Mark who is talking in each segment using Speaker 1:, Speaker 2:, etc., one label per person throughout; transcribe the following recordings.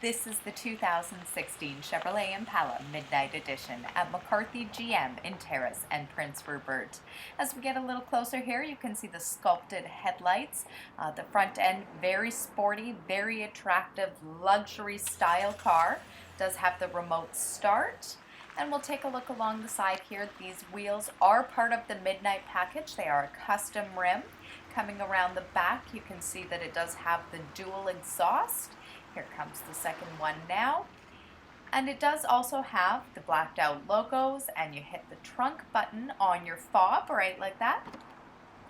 Speaker 1: This is the 2016 Chevrolet Impala Midnight Edition at MacCarthy GM in Terrace and Prince Rupert. As we get a little closer here, you can see the sculpted headlights. The front end, very sporty, very attractive, luxury style car. Does have the remote start. And we'll take a look along the side here. These wheels are part of the Midnight package. They are a custom rim. Coming around the back, you can see that it does have the dual exhaust. Here comes the second one now. And it does also have the blacked out logos, and you hit the trunk button on your fob, right like that.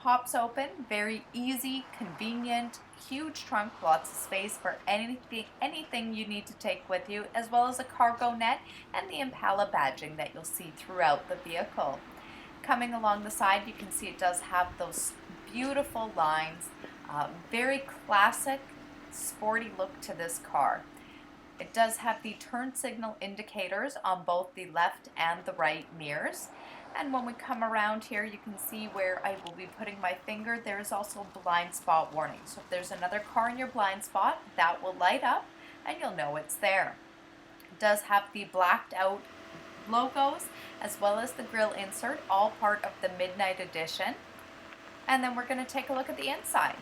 Speaker 1: Pops open, very easy, convenient, huge trunk, lots of space for anything you need to take with you, as well as a cargo net and the Impala badging that you'll see throughout the vehicle. Coming along the side, you can see it does have those beautiful lines, very classic, sporty look to this car. It does have the turn signal indicators on both the left and the right mirrors. And when we come around here, you can see where I will be putting my finger. There is also blind spot warning. So if there's another car in your blind spot, that will light up and you'll know it's there. It does have the blacked out logos as well as the grille insert, all part of the Midnight Edition. And then we're going to take a look at the inside.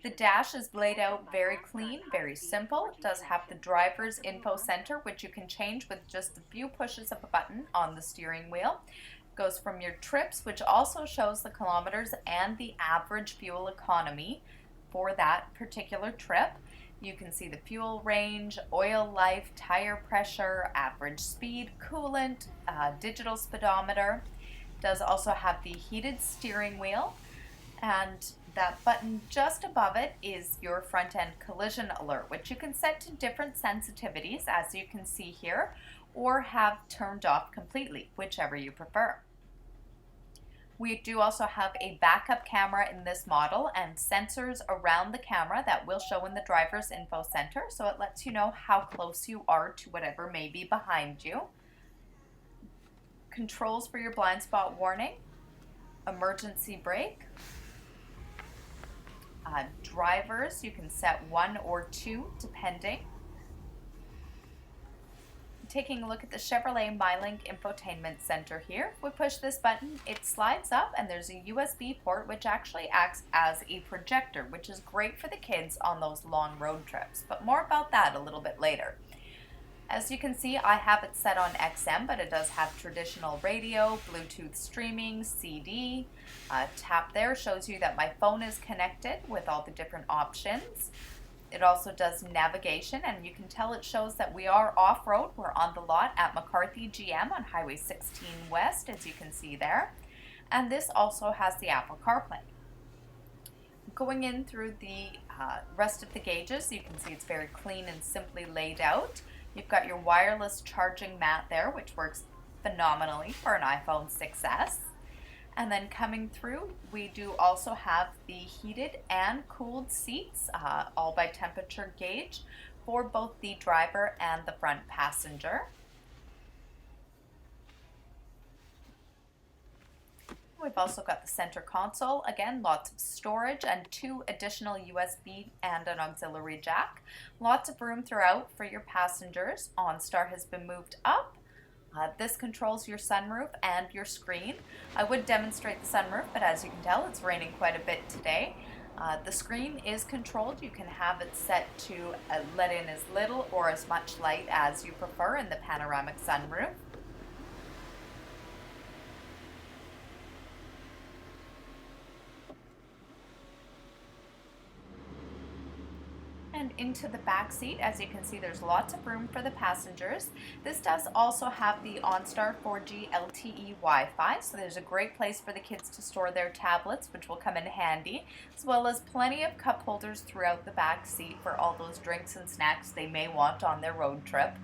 Speaker 1: The dash is laid out very clean, very simple. It does have the driver's info center, which you can change with just a few pushes of a button on the steering wheel. It goes from your trips, which also shows the kilometers and the average fuel economy for that particular trip. You can see the fuel range, oil life, tire pressure, average speed, coolant, digital speedometer. It does also have the heated steering wheel, and that button just above it is your front end collision alert, which you can set to different sensitivities, as you can see here, or have turned off completely, whichever you prefer. We do also have a backup camera in this model and sensors around the camera that will show in the driver's info center, so it lets you know how close you are to whatever may be behind you. Controls for your blind spot warning, emergency brake. Drivers, you can set 1 or 2 depending. Taking a look at the Chevrolet MyLink infotainment center here. If we push this button, it slides up and there's a USB port which actually acts as a projector, which is great for the kids on those long road trips. But more about that a little bit later. As you can see, I have it set on XM, but it does have traditional radio, Bluetooth streaming, CD. Tap there shows you that my phone is connected with all the different options. It also does navigation, and you can tell it shows that we are off-road. We're on the lot at MacCarthy GM on Highway 16 West, as you can see there. And this also has the Apple CarPlay. Going in through the rest of the gauges, you can see it's very clean and simply laid out. You've got your wireless charging mat there, which works phenomenally for an iPhone 6S. And then coming through, we do also have the heated and cooled seats, all by temperature gauge, for both the driver and the front passenger. We've also got the center console, again, lots of storage and 2 additional USB and an auxiliary jack. Lots of room throughout for your passengers. OnStar has been moved up. This controls your sunroof and your screen. I would demonstrate the sunroof, but as you can tell, it's raining quite a bit today. The screen is controlled. You can have it set to let in as little or as much light as you prefer in the panoramic sunroof. And into the back seat, as you can see, there's lots of room for the passengers. This does also have the OnStar 4G LTE Wi-Fi, so there's a great place for the kids to store their tablets, which will come in handy, as well as plenty of cup holders throughout the back seat for all those drinks and snacks they may want on their road trip.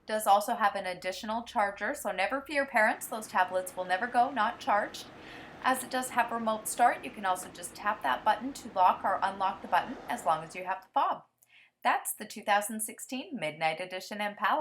Speaker 1: Does also have an additional charger, so never fear parents, those tablets will never go not charged. As it does have remote start, you can also just tap that button to lock or unlock the button as long as you have the fob. That's the 2016 Midnight Edition Impala.